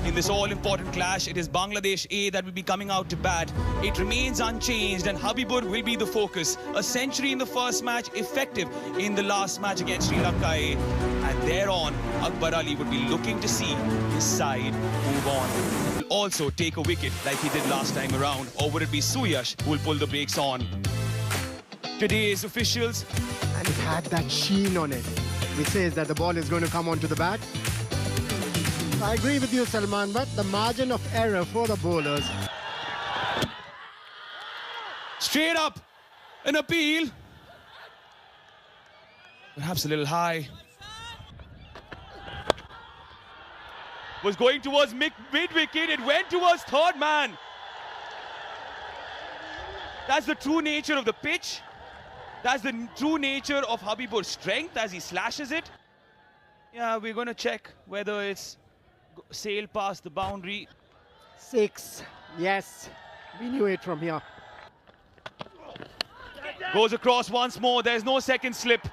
In this all-important clash, it is Bangladesh A that will be coming out to bat. It remains unchanged and Habibur will be the focus. A century in the first match, effective in the last match against Sri Lanka A. And thereon, Akbar Ali would be looking to see his side move on. Will also take a wicket like he did last time around, or would it be Suyash who will pull the brakes on? Today's officials. And it had that sheen on it, which says that the ball is going to come onto the bat. I agree with you, Salman, but the margin of error for the bowlers. Straight up, an appeal. Perhaps a little high. Was going towards mid-wicket, it went towards third man. That's the true nature of the pitch. That's the true nature of Habibur's strength as he slashes it. Yeah, we're going to check whether it's sailed past the boundary. 6, yes, we knew it from here. Goes across once more, there's no second slip.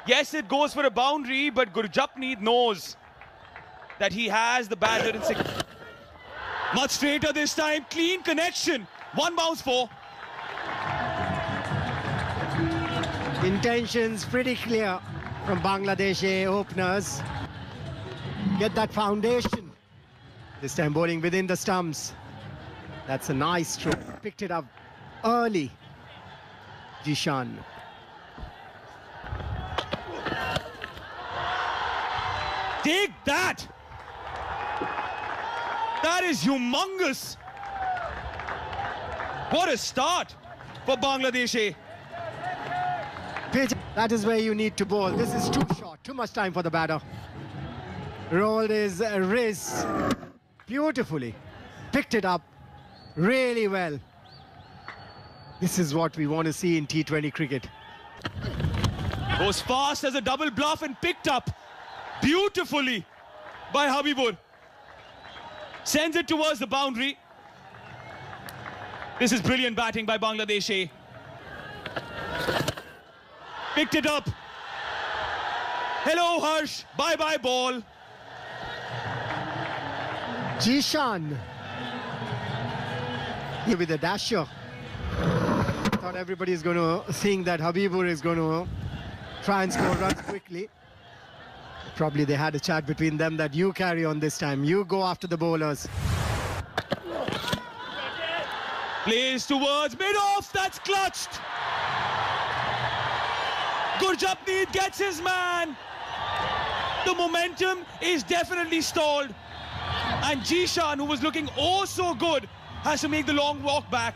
Yes, it goes for a boundary, but Gurjapneet knows that he has the batter in 6. Much straighter this time, clean connection. One bounce for. Intentions pretty clear from Bangladesh A openers. Get that foundation. This time bowling within the stumps. That's a nice stroke. Picked it up early. Jishan. Take that! That is humongous. What a start for Bangladesh A. Pitch, that is where you need to bowl. This is too short, too much time for the batter. Rolled his wrist beautifully. Picked it up really well. This is what we want to see in T20 cricket. Goes fast as a double bluff and picked up beautifully by Habibur. Sends it towards the boundary. This is brilliant batting by Bangladesh A. Picked it up. Hello, Harsh. Bye-bye, ball. Jishan. Here with the dasher. Thought everybody is going to think that Habibur is going to try and score runs quickly. Probably they had a chat between them that you carry on this time. You go after the bowlers. Plays towards mid-off. That's clutched. Gurjapneet gets his man. The momentum is definitely stalled. And Jishan, who was looking oh so good, has to make the long walk back.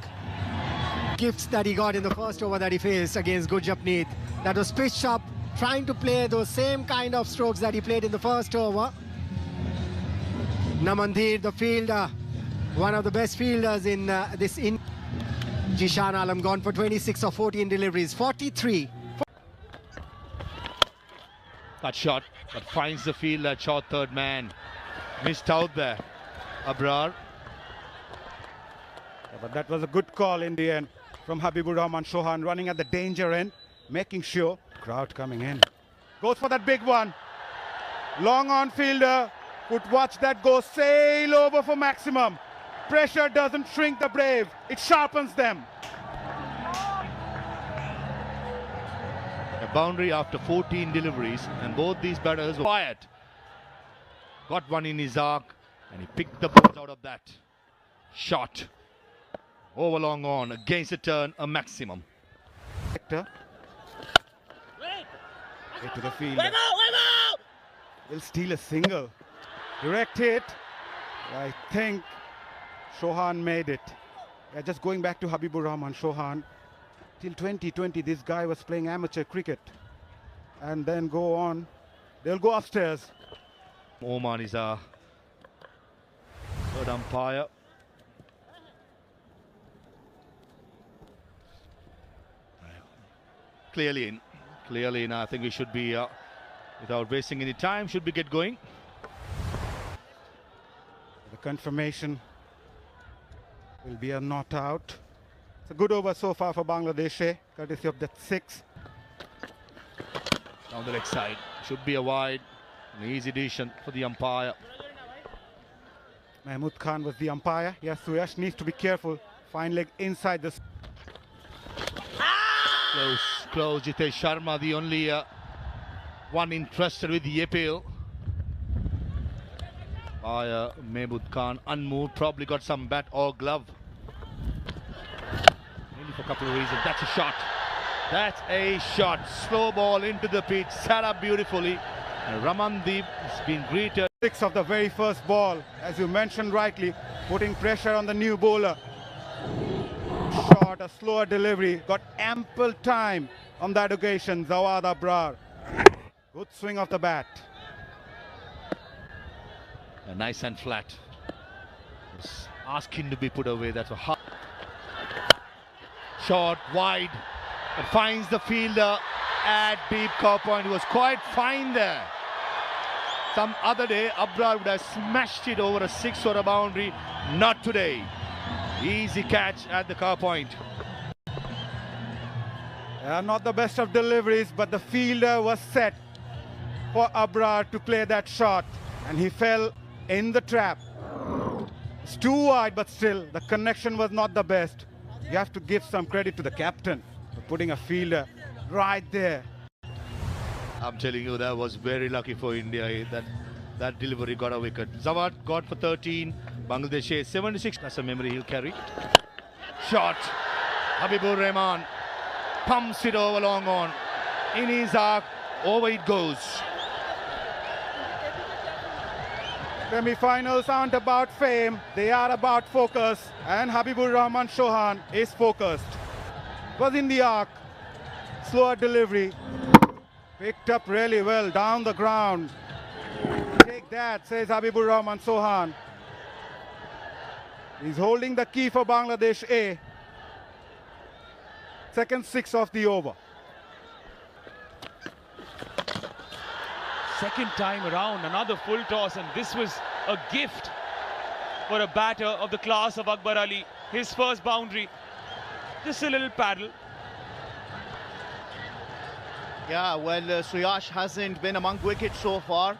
Gifts that he got in the first over that he faced against Gurjapneet. That was pitched up, trying to play those same kind of strokes that he played in the first over. Namandir, the fielder, one of the best fielders in this in. Jishan Alam gone for 26 of 14 deliveries, 43. That shot, but finds the field at short third man. Missed out there. Abrar. Yeah, but that was a good call in the end from Habibur Rahman Chauhan, running at the danger end, making sure. Crowd coming in. Goes for that big one. Long on fielder. Could watch that go sail over for maximum. Pressure doesn't shrink the brave. It sharpens them. A boundary after 14 deliveries, and both these batters were quiet. Got one in his arc, and he picked the balls out of that. Shot. Over long on, against the turn, a maximum. Get to the field. Will steal a single. Direct hit. I think Chauhan made it. Yeah, just going back to Habibur Rahman Chauhan. Till 2020, this guy was playing amateur cricket. And then go on. They'll go upstairs. Oman is our third umpire. Clearly in. Clearly in. I think we should be, without wasting any time, should we get going? The confirmation will be a not out. It's a good over so far for Bangladesh, courtesy of that 6. Down the leg side. Should be a wide. An easy decision for the umpire. Mahmood Khan was the umpire. Yes, Suyash needs to be careful. Fine leg inside this. Close. Jitesh Sharma, the only one interested with the appeal. By Mahmood Khan, unmoved, probably got some bat or glove. Mainly for a couple of reasons. That's a shot. That's a shot. Slow ball into the pitch, set up beautifully. And Ramandeep has been greeted. 6 of the very first ball, as you mentioned rightly, putting pressure on the new bowler. Shot, a slower delivery, got ample time on that occasion. Zawad Abrar. Good swing of the bat. Nice and flat. Just asking to be put away. That's a hard shot wide. It finds the fielder at deep cover point. He was quite fine there. Some other day, Abrar would have smashed it over a 6 or a boundary. Not today. Easy catch at the cover point. Not the best of deliveries, but the fielder was set for Abrar to play that shot, and he fell in the trap. It's too wide, but still, the connection was not the best. You have to give some credit to the captain for putting a fielder right there. I'm telling you, that was very lucky for India. That delivery got a wicket. Zawad got for 13. Bangladesh 76. That's a memory he'll carry. Shot. Habibur Rahman pumps it over long on. In his arc, over it goes. Semi-finals aren't about fame, they are about focus, and Habibur Rahman Chauhan is focused. Was in the arc, slower delivery, picked up really well down the ground. Take that, says Habibur Rahman Chauhan. He's holding the key for Bangladesh A. Second 6 of the over. Second time around, another full toss, and this was a gift for a batter of the class of Akbar Ali. His first boundary, just a little paddle. Yeah, well, Suyash hasn't been among wickets so far.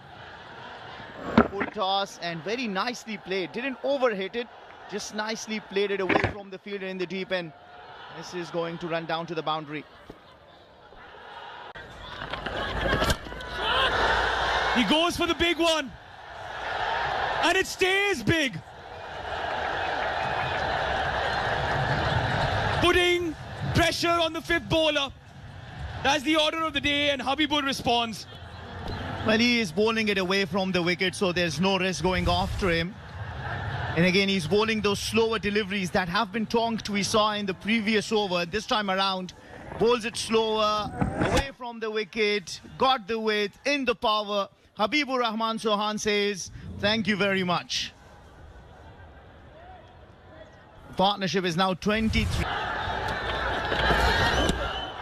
Full toss and very nicely played. Didn't overhit it, just nicely played it away from the fielder in the deep end. This is going to run down to the boundary. He goes for the big one, and it stays big. Putting pressure on the fifth bowler. That's the order of the day, and Habibur responds. Well, he is bowling it away from the wicket, so there's no risk going after him. And again, he's bowling those slower deliveries that have been tonked we saw in the previous over. This time around, bowls it slower, away from the wicket, got the width, in the power. Habibur Rahman Chauhan says, thank you very much. Partnership is now 23.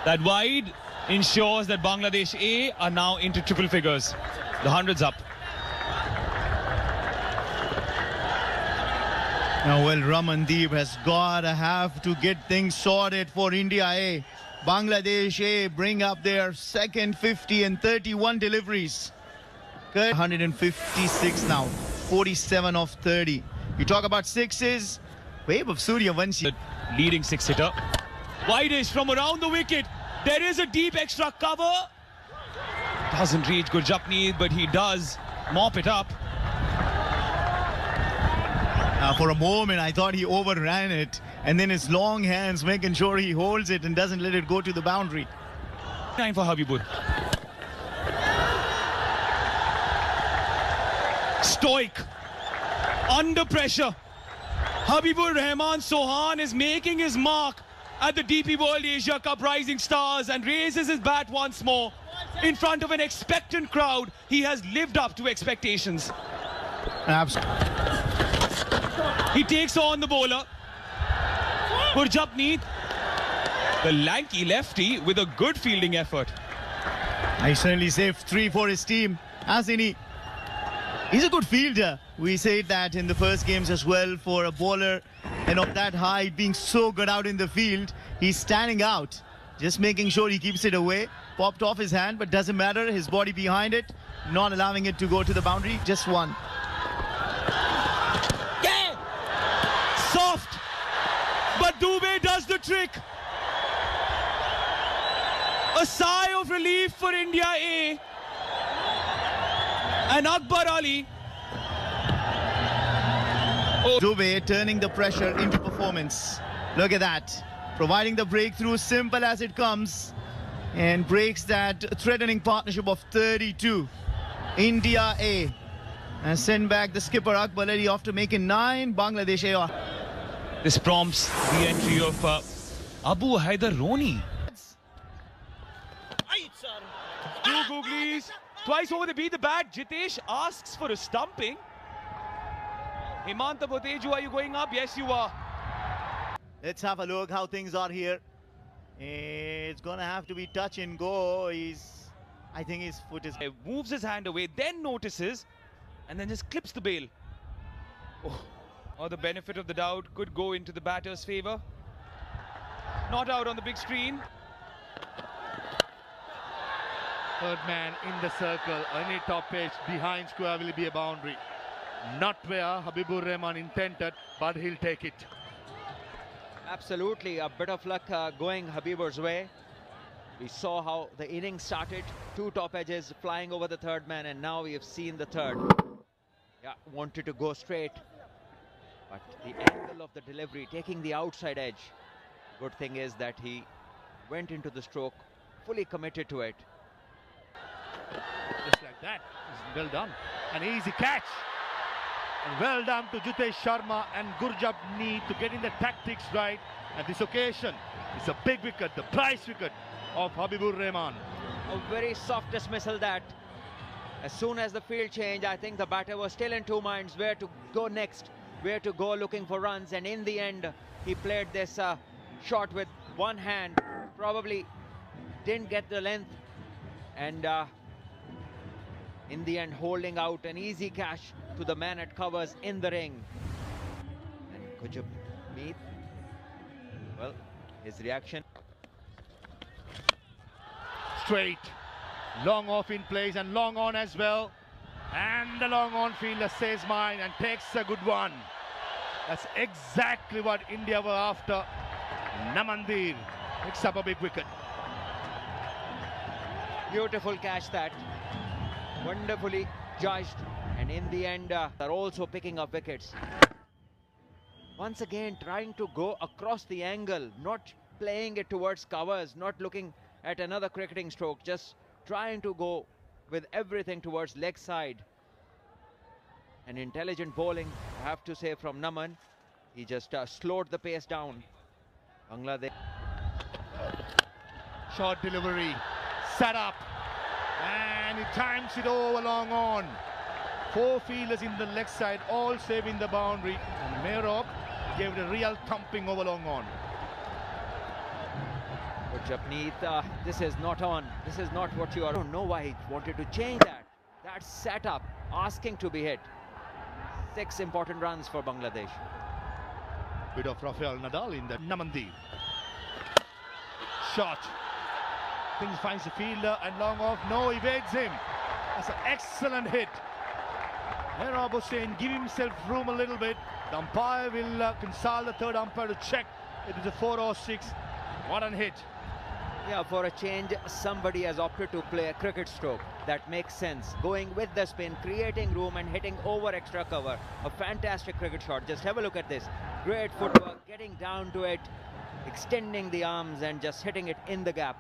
That wide ensures that Bangladesh A are now into triple figures. The 100's up. Now, well, Ramandeep has have to get things sorted for India A. Bangladesh A bring up their second 50 and 31 deliveries. 156 now, 47 of 30. You talk about sixes, Wave of Suryavanshi. Leading six hitter. Wide-ish from around the wicket. There is a deep extra cover. Doesn't reach Gurjapneet, but he does mop it up. For a moment, I thought he overran it, and then his long hands making sure he holds it and doesn't let it go to the boundary. Time for Habibur. Stoic, under pressure. Habibur Rahman Chauhan is making his mark at the DP World Asia Cup Rising Stars and raises his bat once more. In front of an expectant crowd, he has lived up to expectations. Absolutely. He takes on the bowler. Gurjapneet, the lanky lefty with a good fielding effort. I certainly saved 3 for his team, hasn't he? He's a good fielder. We said that in the first games as well, for a bowler and of that height being so good out in the field. He's standing out, just making sure he keeps it away. Popped off his hand, but doesn't matter. His body behind it. not allowing it to go to the boundary. Just one. Yeah! Soft! But Dubey does the trick. A sigh of relief for India A. And Akbar Ali. Dubey turning the pressure into performance. Look at that. Providing the breakthrough, simple as it comes. And breaks that threatening partnership of 32. India A. And send back the skipper Akbar Ali after making 9. Bangladesh A. This prompts the entry of Abu Haider Roni. Two googlies. Twice over they beat the bat. Jitesh asks for a stumping. Hemanta Boteju, are you going up? Yes, you are. Let's have a look how things are here. It's gonna have to be touch and go. I think his foot is... He moves his hand away, then notices, and then just clips the bail. Oh, or the benefit of the doubt could go into the batter's favour. Not out on the big screen. Third man in the circle, any top edge behind square will be a boundary. Not where Habibur Rahman intended, but he'll take it. Absolutely, a bit of luck going Habibur's way. We saw how the innings started, 2 top edges flying over the third man, and now we have seen the third. Yeah, wanted to go straight, but the angle of the delivery, taking the outside edge. Good thing is that he went into the stroke, fully committed to it. Just like that. Well done. An easy catch. And well done to Jitesh Sharma and Gurjapneet to getting the tactics right. At this occasion, it's a big wicket, the prize wicket of Habibur Rahman. A very soft dismissal that. As soon as the field changed, I think the batter was still in 2 minds where to go next, where to go looking for runs, and in the end, he played this shot with one hand, probably didn't get the length, and in the end holding out an easy catch to the man at covers in the ring. And Gurjapneet, well, his reaction. Straight, long off in place and long on as well. And the long on fielder says mine and takes a good one. That's exactly what India were after. Namandir picks up a big wicket. Beautiful catch that, wonderfully judged, and in the end they're also picking up wickets. Once again trying to go across the angle, not playing it towards covers, not looking at another cricketing stroke, just trying to go with everything towards leg side. An intelligent bowling, I have to say, from Naman. He just slowed the pace down. Bangladesh. Short delivery, set up, and he times it over long on. 4 fielders in the leg side, all saving the boundary, and Mehrab gave it a real thumping over long on. Gurjapneet, this is not on. This is not what you are. I don't know why he wanted to change that. That setup, asking to be hit. 6 important runs for Bangladesh. Bit of Rafael Nadal in the Namandir. Shot. Things finds the fielder and long off. No, evades him. That's an excellent hit. Mehrab Hossain give himself room a little bit. The umpire will consult the third umpire to check it is a 4 or 6. What an hit. Yeah, for a change, somebody has opted to play a cricket stroke. That makes sense. Going with the spin, creating room and hitting over extra cover. A fantastic cricket shot. Just have a look at this. Great footwork, getting down to it, extending the arms and just hitting it in the gap,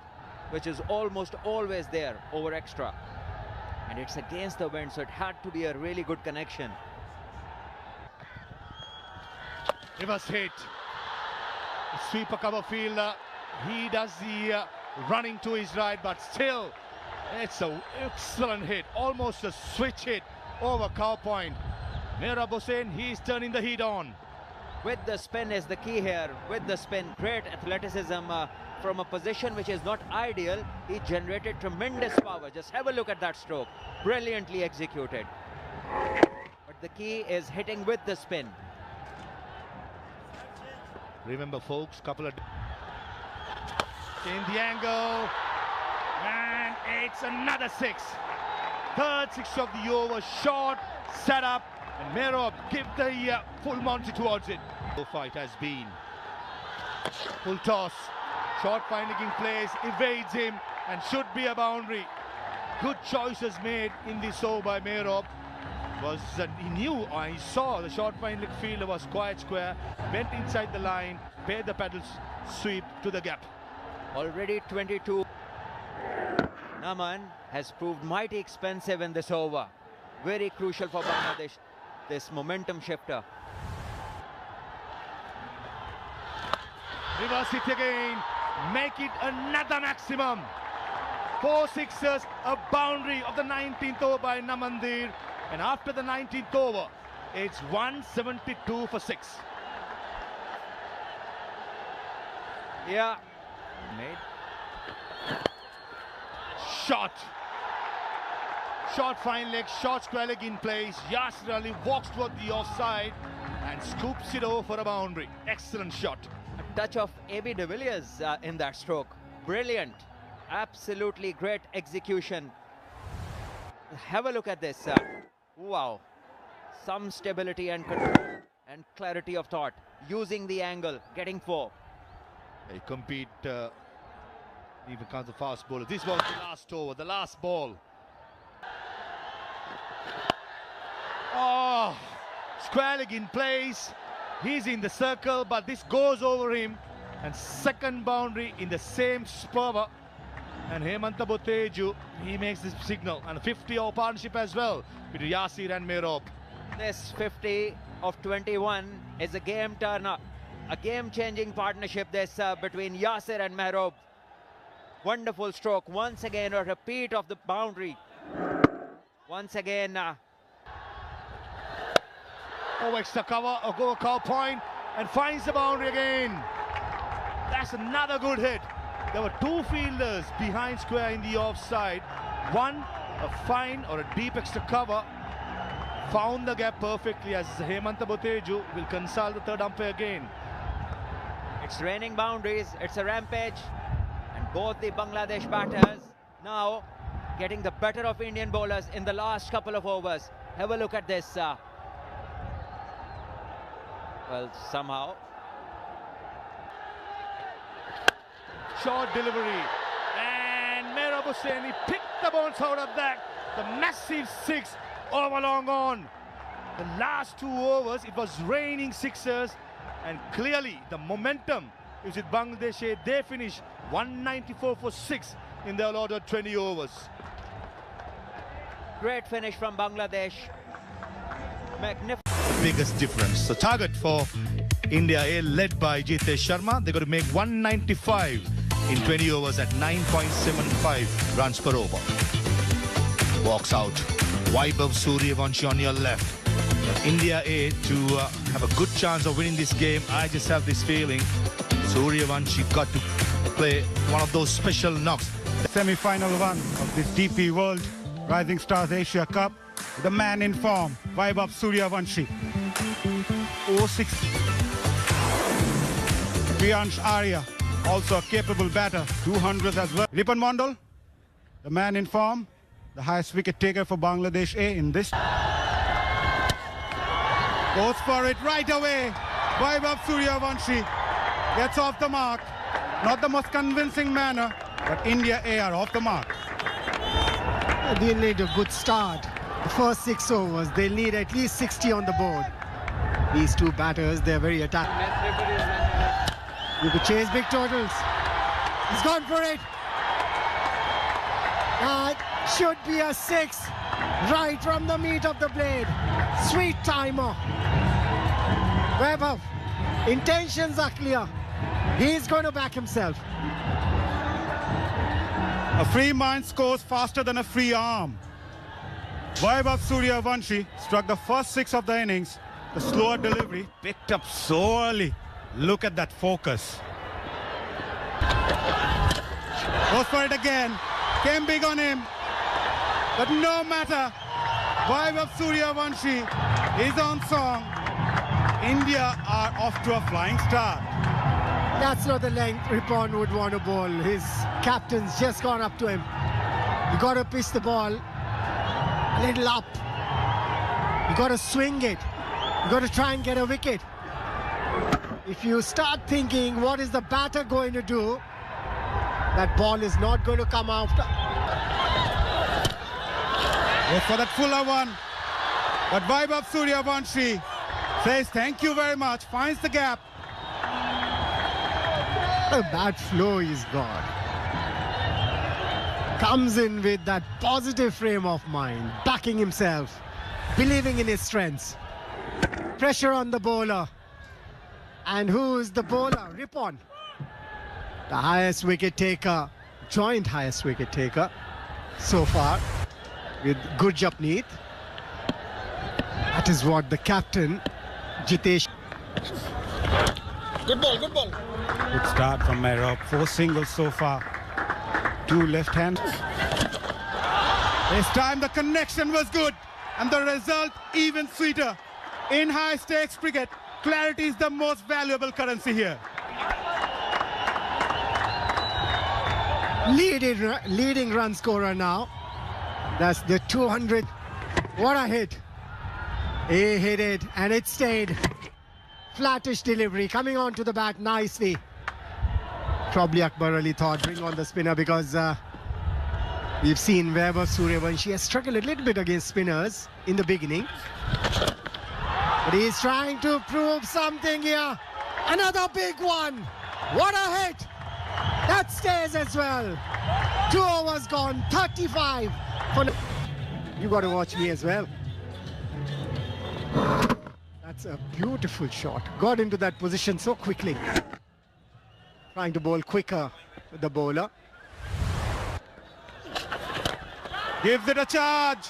which is almost always there over extra. And it's against the wind, so it had to be a really good connection. Reverse hit. Sweeper cover fielder. He does the running to his right, but still, it's an excellent hit. Almost a switch hit over cow point. Mehrab Hossain, he's turning the heat on. With the spin is the key here. With the spin, great athleticism from a position which is not ideal. He generated tremendous power. Just have a look at that stroke. Brilliantly executed. But the key is hitting with the spin. Remember, folks, couple of... In the angle, and it's another 6. Third six of the over, short, set up, and Merob give the full Monty towards it. The fight has been. Full toss, short finding in place, evades him, and should be a boundary. Good choices made in this over by Merob. He knew, or he saw the short finding fielder was quite square, went inside the line, paid the paddle sweep to the gap. Already 22. Naman has proved mighty expensive in this over. Very crucial for Bangladesh, this momentum shifter. Reverse it again, make it another maximum. 4 sixes, a boundary of the 19th over by Namandir. And after the 19th over, it's 172 for 6. Yeah. Made. Shot. Short fine leg, short square leg in place. Yasir Ali walks toward the offside and scoops it over for a boundary. Excellent shot. A touch of A.B. de Villiers in that stroke. Brilliant. Absolutely great execution. Have a look at this. Wow. Some stability and control and clarity of thought. Using the angle, getting 4. They compete, even comes the fast bowler. This was the last over, the last ball. Oh, square leg in place. He's in the circle, but this goes over him. And second boundary in the same spur. And Hemanta Boteju, he makes this signal. And a 50-over partnership as well between Yasir and Merob. This 50 of 21 is a game turner. A game-changing partnership this between Yasir and Merob. Wonderful stroke. Once again, a repeat of the boundary. Once again. Extra cover, a go cow point, and finds the boundary again. That's another good hit. There were 2 fielders behind square in the offside. One, a fine or a deep extra cover. Found the gap perfectly as Hemanta Boteju will consult the third umpire again. It's raining boundaries, it's a rampage, and both the Bangladesh batters now getting the better of Indian bowlers in the last couple of overs. Have a look at this. Well, somehow. Short delivery, and Merob Hossain picked the bounce out of that. The massive 6 over long on. The last 2 overs, it was raining sixers, and clearly the momentum is with Bangladesh. They finish 194 for 6 in their allotted 20 overs. Great finish from Bangladesh. Magnificent. Biggest difference. The target for India A, led by Jitesh Sharma, they're going to make 195 in 20 overs at 9.75 runs per over. Walks out. Vaibhav Suryavanshi on your left. India A to have a good chance of winning this game. I just have this feeling Suryavanshi got to play one of those special knocks. Semi-final 1 of this DP World Rising Stars Asia Cup. The man in form, Vaibhav Suryavanshi. 06. Priyansh Arya, also a capable batter, 200s as well. Ripan Mondal, the man in form, the highest wicket taker for Bangladesh A in this. Goes for it right away. Vaibhav Suryavanshi gets off the mark. Not the most convincing manner, but India A are off the mark. They need a good start. The first 6 overs, they'll need at least 60 on the board. These 2 batters, they're very attacking. You could chase big totals. He's gone for it. Should be a 6. Right from the meat of the blade. Sweet timer. Vaibhav, intentions are clear. He's going to back himself. A free mind scores faster than a free arm. Vaibhav Suryavanshi struck the first 6 of the innings. The slower delivery picked up so early. Look at that focus. Goes for it again. Came big on him. But no matter. Vaibhav Suryavanshi is on song. India are off to a flying start. That's not the length Ripan would want to bowl. His captain's just gone up to him. You got to pitch the ball a little up. You got to swing it. You got to try and get a wicket. If you start thinking, what is the batter going to do? That ball is not going to come after. Goes for that fuller one. But Vaibhav Suryavanshi says thank you very much, finds the gap. A bad flow he's got. Comes in with that positive frame of mind, backing himself, believing in his strengths. Pressure on the bowler. And who's the bowler? Ripon. The highest wicket taker, joint highest wicket taker so far with Gurjapneet. That is what the captain, Jitesh. Good start from Mehrab. 4 singles so far. 2 left hand. This time the connection was good and the result even sweeter. In high stakes cricket, clarity is the most valuable currency here. Leading run scorer now. That's the 200. What a hit. He hit it and it stayed. Flattish delivery coming onto the bat nicely. Probably Akbar Ali thought bring on the spinner because we've seen Vaibhav Suryavanshi has struggled a little bit against spinners in the beginning. But he's trying to prove something here. Another big one. What a hit. That stays as well. 2 overs gone, 35. You got to watch me as well. That's a beautiful shot. Got into that position so quickly. Trying to bowl quicker with the bowler. Gives it a charge.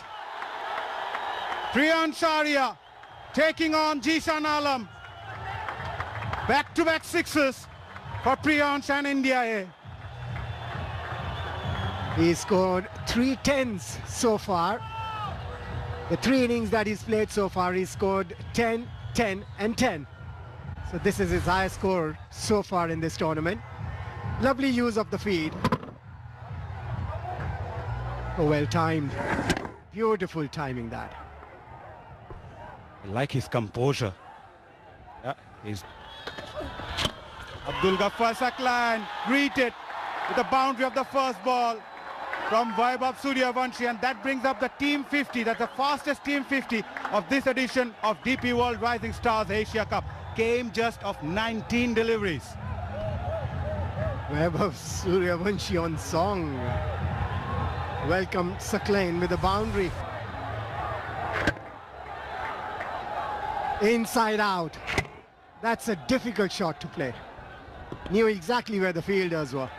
Priyansh Arya taking on Jishan Alam. Back-to-back sixes for Priyansh and India A. He scored 3 tens so far. The 3 innings that he's played so far, he scored 10, 10 and 10. So this is his highest score so far in this tournament. Lovely use of the feed. Oh, well timed. Beautiful timing that. I like his composure. Yeah, he's Abdul Ghaffar Saklan greeted with the boundary of the first ball from Vaibhav Suryavanshi, and that brings up the team 50. That's the fastest team 50 of this edition of DP World Rising Stars Asia Cup. Came just of 19 deliveries. Vaibhav Suryavanshi on song. Welcome Saklan with a boundary. Inside out. That's a difficult shot to play. Knew exactly where the fielders were.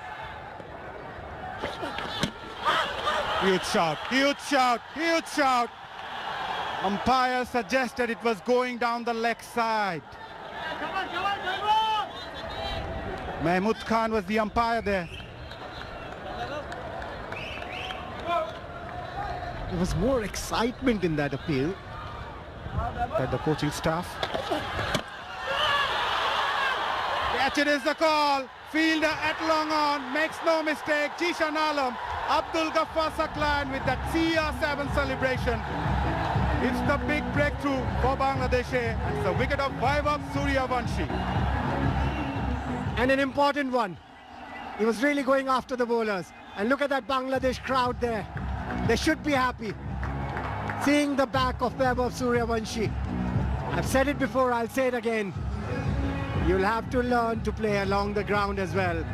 Huge shout, huge shout, huge shout. Umpire suggested it was going down the leg side. Mahmood Khan was the umpire there. There was more excitement in that appeal. By the coaching staff. Catch it is the call. Fielder at long on, makes no mistake. Jishan Alam, Abdul Ghaffar Saklan with that CR7 celebration. It's the big breakthrough for Bangladesh. It's the wicket of Vaibhav Suryavanshi. And an important one. He was really going after the bowlers. And look at that Bangladesh crowd there. They should be happy seeing the back of Vaibhav Suryavanshi. I've said it before, I'll say it again. You'll have to learn to play along the ground as well.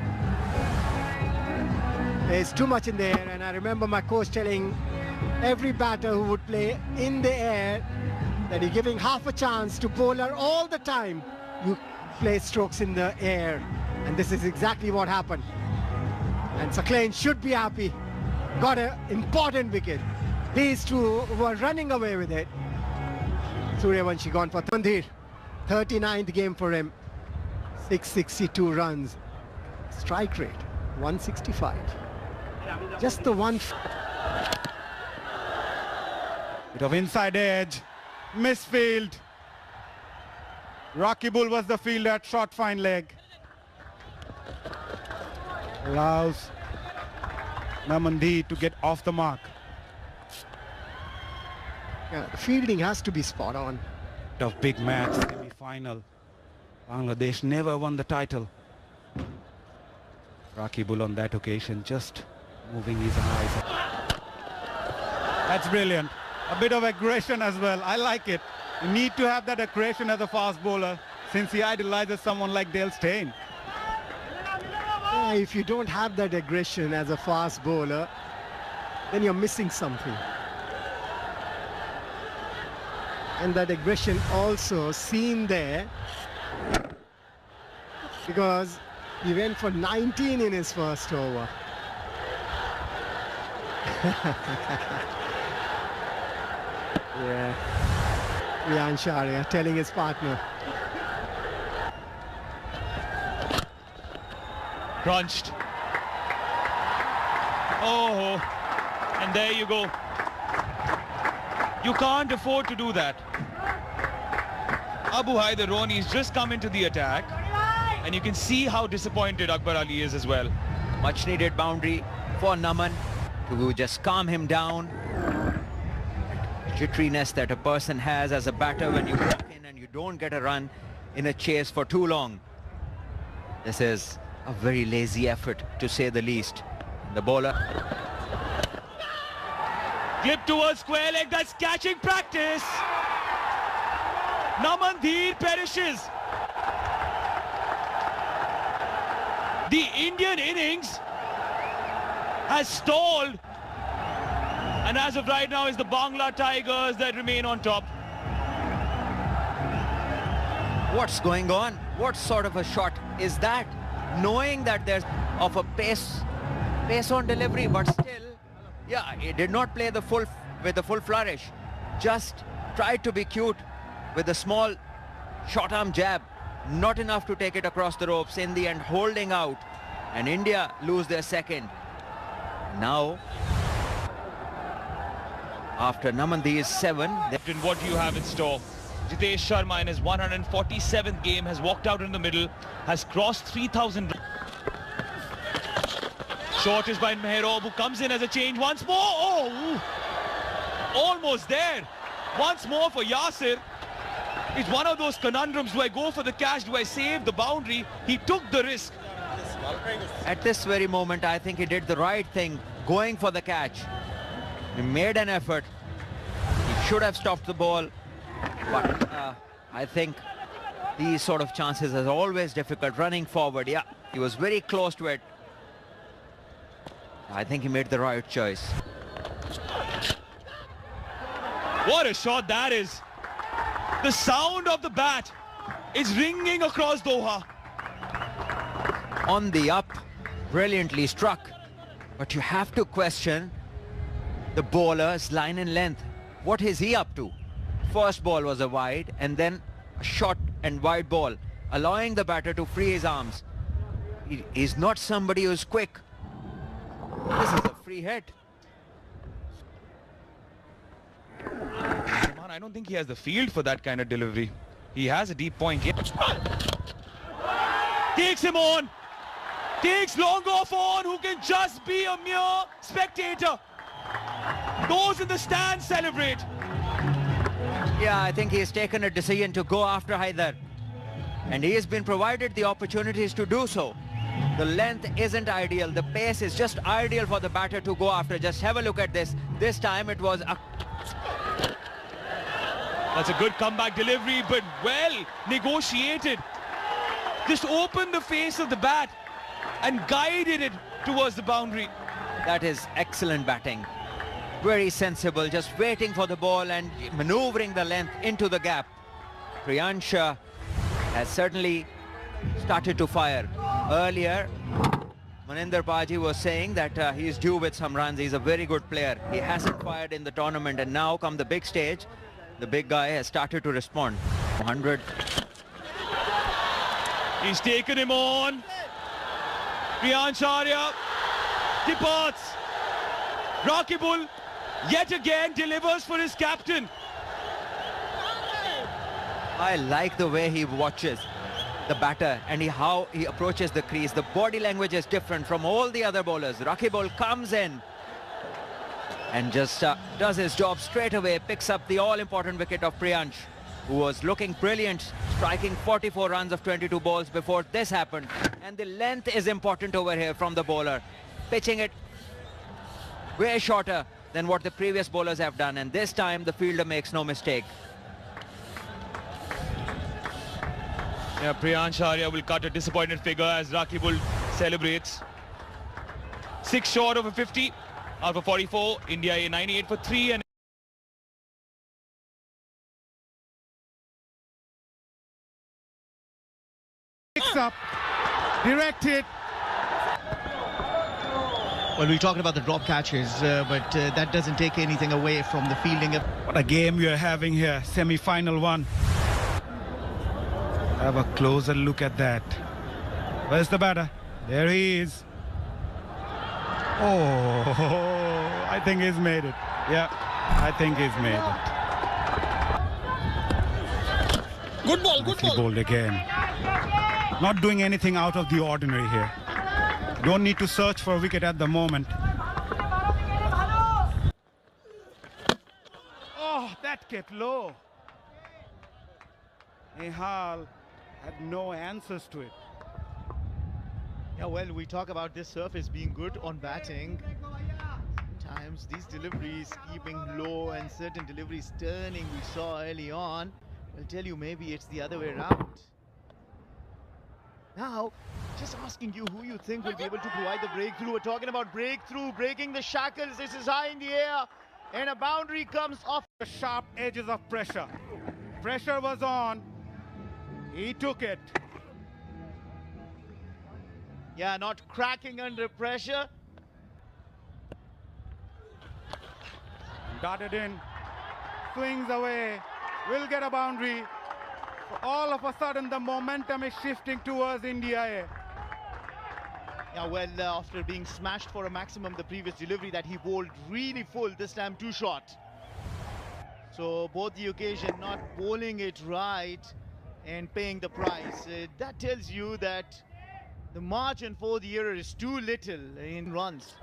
There's too much in the air, and I remember my coach telling every batter who would play in the air that you're giving half a chance to bowler all the time. You play strokes in the air, and this is exactly what happened. And Saklan should be happy. Got an important wicket. These two were running away with it. Suryavanshi gone for Mandhir. 39th game for him. 662 runs. Strike rate 165. Just the one. Bit of inside edge. Misfield. Rakibul was the fielder at short fine leg. Allows Namandi to get off the mark. Yeah, fielding has to be spot on. Tough big match, semi-final. Bangladesh never won the title. Rakibul on that occasion just moving his eyes. That's brilliant. A bit of aggression as well. I like it. You need to have that aggression as a fast bowler since he idolizes someone like Dale Steyn. Yeah, if you don't have that aggression as a fast bowler, then you're missing something. And that aggression also seen there because he went for 19 in his first over. Yeah, Priyansh Arya telling his partner. Crunched. Oh, and there you go. You can't afford to do that. Abu Haider Ronnie's just come into the attack, and you can see how disappointed Akbar Ali is as well. Much needed boundary for Naman to just calm him down. Jitteriness that a person has as a batter when you walk in and you don't get a run in a chase for too long. This is a very lazy effort, to say the least. The bowler. Clip towards square leg, that's catching practice. Naman perishes. The Indian innings has stalled, and as of right now, it's the Bangla Tigers that remain on top. What's going on? What sort of a shot is that? Knowing that there's of a pace on delivery, but still, yeah, he did not play with the full flourish. Just tried to be cute with a small short arm jab. Not enough to take it across the ropes. In the end, holding out, and India lose their second. Now, after Namandi's 7, What do you have in store? Jitesh Sharma in his 147th game has walked out in the middle, has crossed 3,000. Short is by Mehrob, who comes in as a change once more. Oh, almost there. Once more for Yasir. It's one of those conundrums. Do I go for the catch? Do I save the boundary? He took the risk. at this very moment, I think he did the right thing, going for the catch. He made an effort. He should have stopped the ball. But I think these sort of chances are always difficult. Running forward, yeah, he was very close to it. I think he made the right choice. What a shot that is. The sound of the bat is ringing across Doha. On the up, brilliantly struck. But you have to question the bowler's line and length. What is he up to? First ball was a wide, and then a short and wide ball, allowing the batter to free his arms. He is not somebody who's quick. This is a free hit. I don't think he has the field for that kind of delivery. He has a deep point. Yeah. Takes him on. Takes long off on, who can just be a mere spectator. Those in the stands celebrate. Yeah, I think he has taken a decision to go after Haider. And he has been provided the opportunities to do so. The length isn't ideal. The pace is just ideal for the batter to go after. Just have a look at this. This time it was a... That's a good comeback delivery, but well negotiated. Just opened the face of the bat and guided it towards the boundary. That is excellent batting. Very sensible, just waiting for the ball and maneuvering the length into the gap. Priyansh has certainly started to fire. Earlier, Maninder Paji was saying that he is due with some runs. He's a very good player. He hasn't fired in the tournament, and now come the big stage, the big guy has started to respond. 100. He's taken him on. Priyansh Arya departs. Rakibul yet again delivers for his captain. I like the way he watches the batter and how he approaches the crease. The body language is different from all the other bowlers. Rakibul comes in. and just does his job straight away, picks up the all-important wicket of Priyansh, who was looking brilliant, striking 44 runs of 22 balls before this happened. And the length is important over here from the bowler, pitching it way shorter than what the previous bowlers have done, and this time the fielder makes no mistake. Yeah, Priyansh Arya will cut a disappointed figure as Rakibul celebrates. 6 short of a 50 out of 44. India A 98 for 3 and Picks up, direct hit. Well, we talked about the drop catches, but that doesn't take anything away from the fielding. What a game we are having here, semi-final one. Have a closer look at that. Where's the batter? There he is. Oh, I think he's made it. Yeah, I think he's made it. Good ball, good ball. Bowled again. Not doing anything out of the ordinary here. Don't need to search for a wicket at the moment. Oh, that kept low. Nehal had no answers to it. Yeah, well, we talk about this surface being good on batting. Sometimes these deliveries keeping low and certain deliveries turning we saw early on. I'll tell you, maybe it's the other way around. Now, just asking you who you think will be able to provide the breakthrough. We're talking about breakthrough, breaking the shackles. This is high in the air, and a boundary comes off. The sharp edges of pressure. Pressure was on. He took it. Yeah, not cracking under pressure. Darted in. Swings away. Will get a boundary. All of a sudden, the momentum is shifting towards India A. Yeah, well, after being smashed for a maximum the previous delivery that he bowled really full, this time too short. So both the occasion not bowling it right and paying the price. That tells you that the margin for the error is too little in runs.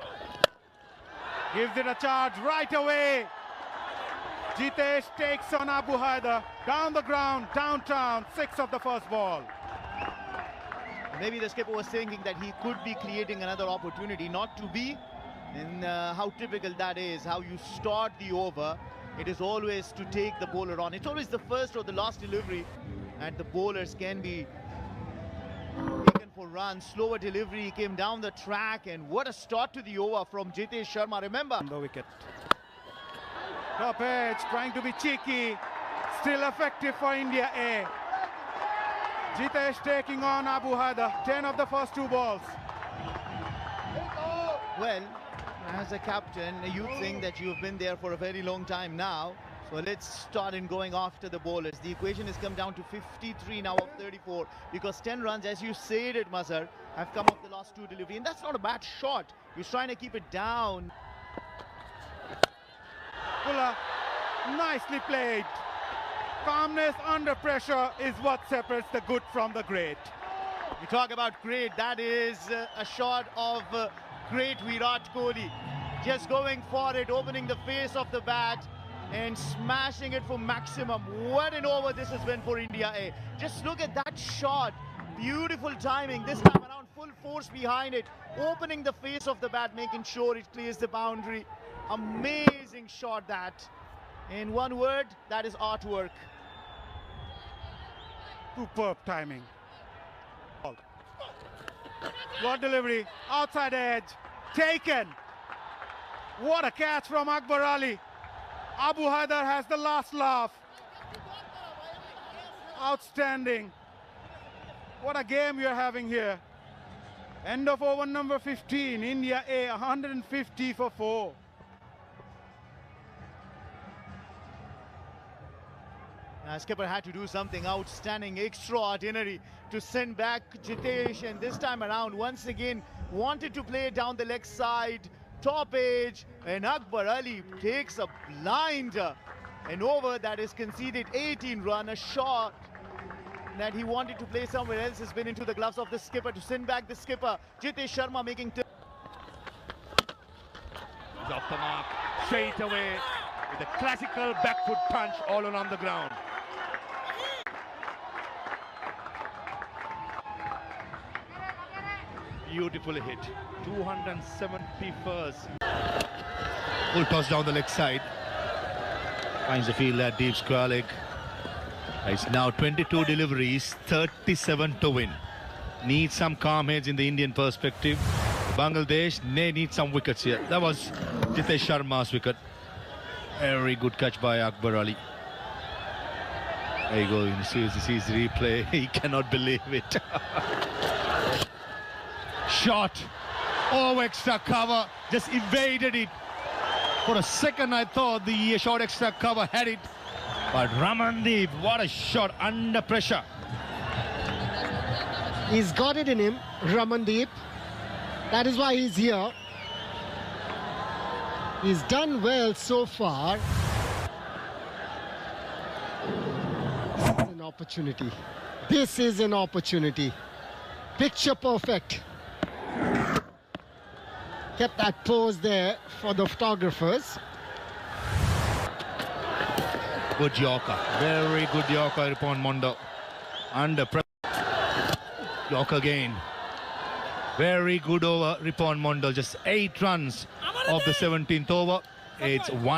Gives it a charge right away. Jitesh takes on Abu Haider. Down the ground, downtown, 6 of the first ball. Maybe the skipper was thinking that he could be creating another opportunity, not to be. And how typical that is, how you start the over. It is always to take the bowler on. It's always the first or the last delivery, and the bowlers can be taken for runs. Slower delivery, came down the track, and what a start to the over from Jitesh Sharma. Remember, On the wicket. Top edge, trying to be cheeky. Still effective for India A. Jitesh taking on Abu Haider. 10 of the first 2 balls. well, as a captain, you think that you've been there for a very long time now. So let's start in going after the bowlers. The equation has come down to 53 now of 34, because 10 runs, as you said it, Mazhar, have come off the last 2 delivery, and that's not a bad shot. He's trying to keep it down. Fuller, nicely played. Calmness under pressure is what separates the good from the great. You talk about great, that is a shot of great Virat Kohli. Just going for it, opening the face of the bat and smashing it for maximum. What an over this has been for India A. Just look at that shot. Beautiful timing. This time around, full force behind it. Opening the face of the bat, making sure it clears the boundary. Amazing shot that. In one word, that is artwork. Superb timing. Good delivery, outside edge, taken. What a catch from Akbar Ali. Abu Haider has the last laugh. Outstanding. What a game we are having here. End of over number 15, India A, 150 for 4. Skipper had to do something outstanding, extraordinary to send back Jitesh, and this time around once again wanted to play down the leg side, top edge, and Akbar Ali takes a blinder. An over that is conceded 18 run, a shot that he wanted to play somewhere else has been into the gloves of the skipper to send back the skipper. Jitesh Sharma making Off the mark, straight away with a classical back foot punch all around the ground. Beautifully hit. 271st. Full toss down the leg side. Finds the field at deep square leg. It's now 22 deliveries, 37 to win. Needs some calm heads in the Indian perspective. Bangladesh, they need some wickets here. That was Jitesh Sharma's wicket. Very good catch by Akbar Ali. There you go, you see his replay. He cannot believe it. Shot. Oh, extra cover. Just evaded it. For a second, I thought the short extra cover had it. But Ramandeep, what a shot under pressure. He's got it in him, Ramandeep. That is why he's here. He's done well so far. This is an opportunity. This is an opportunity. Picture perfect. Kept that pose there for the photographers. Good Yorker. Very good Yorker upon Mondo. Under pressure. Yorker again. Very good over Ripon Mondal. Just 8 runs of the 17th over. It's 1.